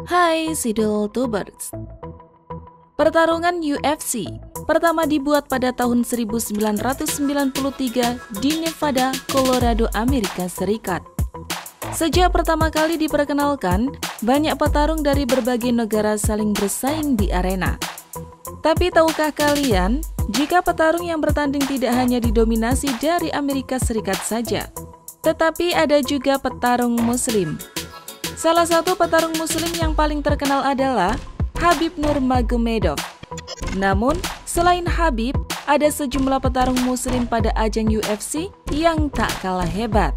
Hai Sidul Tubers. Pertarungan UFC pertama dibuat pada tahun 1993 di Nevada, Colorado, Amerika Serikat. Sejak pertama kali diperkenalkan, banyak petarung dari berbagai negara saling bersaing di arena. Tapi tahukah kalian, jika petarung yang bertanding tidak hanya didominasi dari Amerika Serikat saja, tetapi ada juga petarung Muslim. Salah satu petarung Muslim yang paling terkenal adalah Khabib Nurmagomedov. Namun, selain Khabib, ada sejumlah petarung Muslim pada ajang UFC yang tak kalah hebat.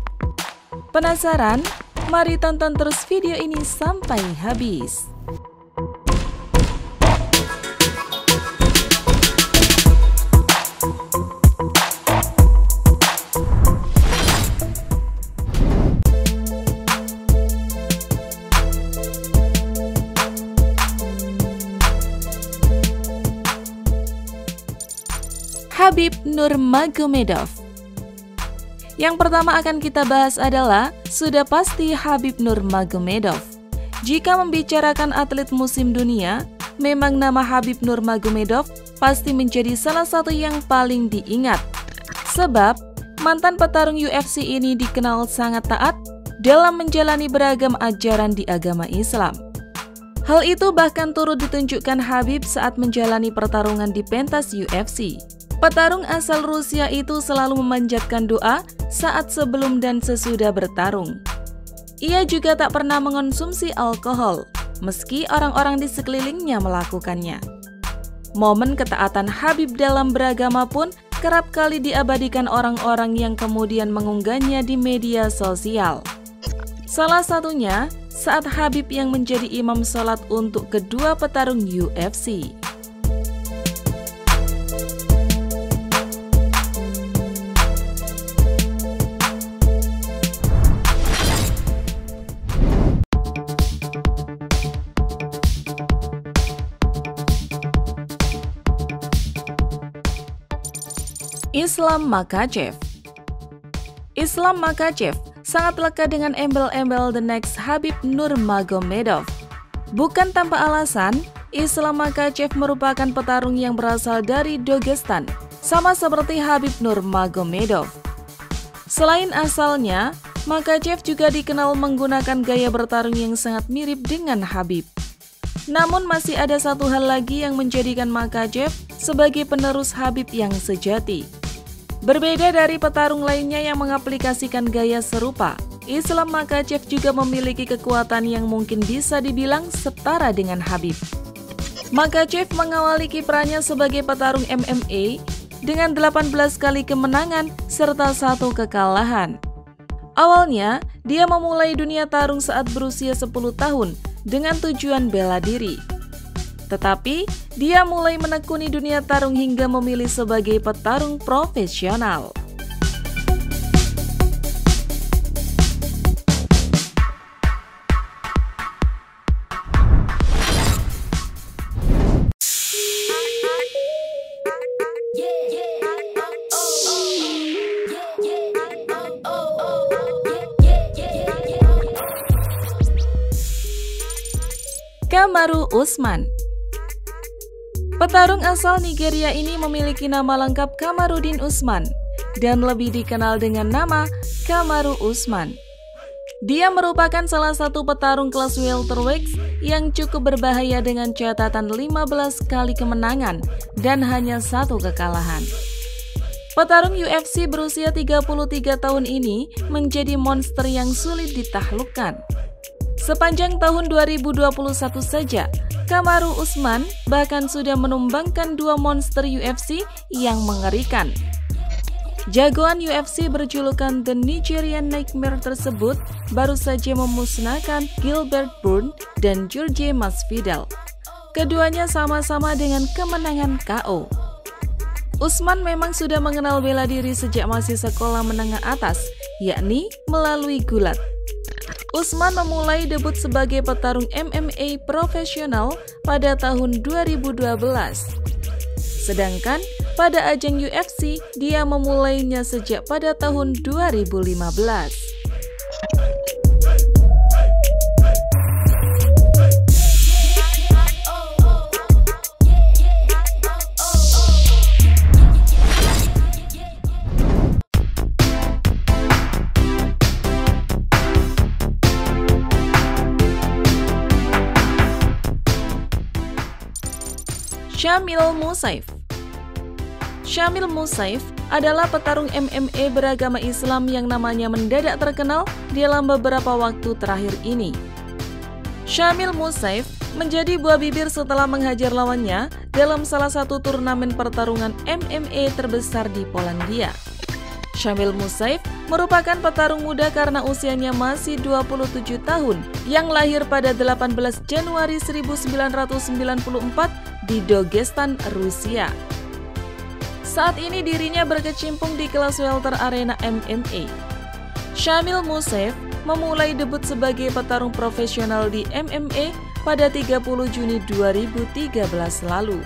Penasaran? Mari tonton terus video ini sampai habis. Khabib Nurmagomedov. Yang pertama akan kita bahas adalah sudah pasti Khabib Nurmagomedov. Jika membicarakan atlet musim dunia, memang nama Khabib Nurmagomedov pasti menjadi salah satu yang paling diingat. Sebab mantan petarung UFC ini dikenal sangat taat dalam menjalani beragam ajaran di agama Islam. Hal itu bahkan turut ditunjukkan Khabib saat menjalani pertarungan di pentas UFC. Petarung asal Rusia itu selalu memanjatkan doa saat sebelum dan sesudah bertarung. Ia juga tak pernah mengonsumsi alkohol, meski orang-orang di sekelilingnya melakukannya. Momen ketaatan Khabib dalam beragama pun kerap kali diabadikan orang-orang yang kemudian mengunggahnya di media sosial. Salah satunya saat Khabib yang menjadi imam sholat untuk kedua petarung UFC. Islam Makhachev. Islam Makhachev sangat lekat dengan embel-embel The Next Khabib Nurmagomedov. Bukan tanpa alasan, Islam Makhachev merupakan petarung yang berasal dari Dagestan, sama seperti Khabib Nurmagomedov. Selain asalnya, Makhachev juga dikenal menggunakan gaya bertarung yang sangat mirip dengan Khabib. Namun masih ada satu hal lagi yang menjadikan Makhachev sebagai penerus Khabib yang sejati. Berbeda dari petarung lainnya yang mengaplikasikan gaya serupa, Islam Makhachev juga memiliki kekuatan yang mungkin bisa dibilang setara dengan Khabib. Makhachev mengawali kiprahnya sebagai petarung MMA dengan 18 kali kemenangan serta 1 kekalahan. Awalnya, dia memulai dunia tarung saat berusia 10 tahun dengan tujuan bela diri. Tetapi, dia mulai menekuni dunia tarung hingga memilih sebagai petarung profesional. Kamaru Usman. Petarung asal Nigeria ini memiliki nama lengkap Kamaruddin Usman dan lebih dikenal dengan nama Kamaru Usman. Dia merupakan salah satu petarung kelas welterweight yang cukup berbahaya dengan catatan 15 kali kemenangan dan hanya 1 kekalahan. Petarung UFC berusia 33 tahun ini menjadi monster yang sulit ditaklukkan. Sepanjang tahun 2021 saja, Kamaru Usman bahkan sudah menumbangkan 2 monster UFC yang mengerikan. Jagoan UFC berjulukan The Nigerian Nightmare tersebut baru saja memusnahkan Gilbert Burns dan Jorge Masvidal. Keduanya sama-sama dengan kemenangan KO. Usman memang sudah mengenal bela diri sejak masih sekolah menengah atas, yakni melalui gulat. Usman memulai debut sebagai petarung MMA profesional pada tahun 2012. Sedangkan pada ajang UFC, dia memulainya sejak pada tahun 2015. Syamil Musaif. Syamil Musaif adalah petarung MMA beragama Islam yang namanya mendadak terkenal dalam beberapa waktu terakhir ini. Syamil Musaif menjadi buah bibir setelah menghajar lawannya dalam salah satu turnamen pertarungan MMA terbesar di Polandia. Syamil Musaif merupakan petarung muda karena usianya masih 27 tahun yang lahir pada 18 Januari 1994 di Dagestan, Rusia. Saat ini dirinya berkecimpung di kelas welter arena MMA. Syamil Musaif memulai debut sebagai petarung profesional di MMA pada 30 Juni 2013 lalu.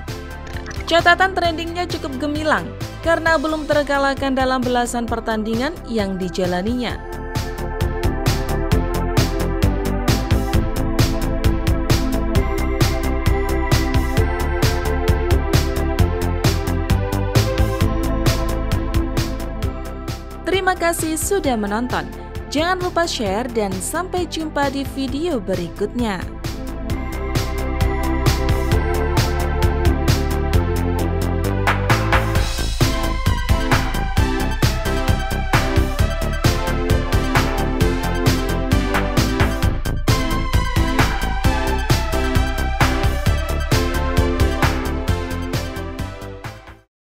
Catatan trendingnya cukup gemilang karena belum terkalahkan dalam belasan pertandingan yang dijalaninya. Terima kasih sudah menonton. Jangan lupa share dan sampai jumpa di video berikutnya.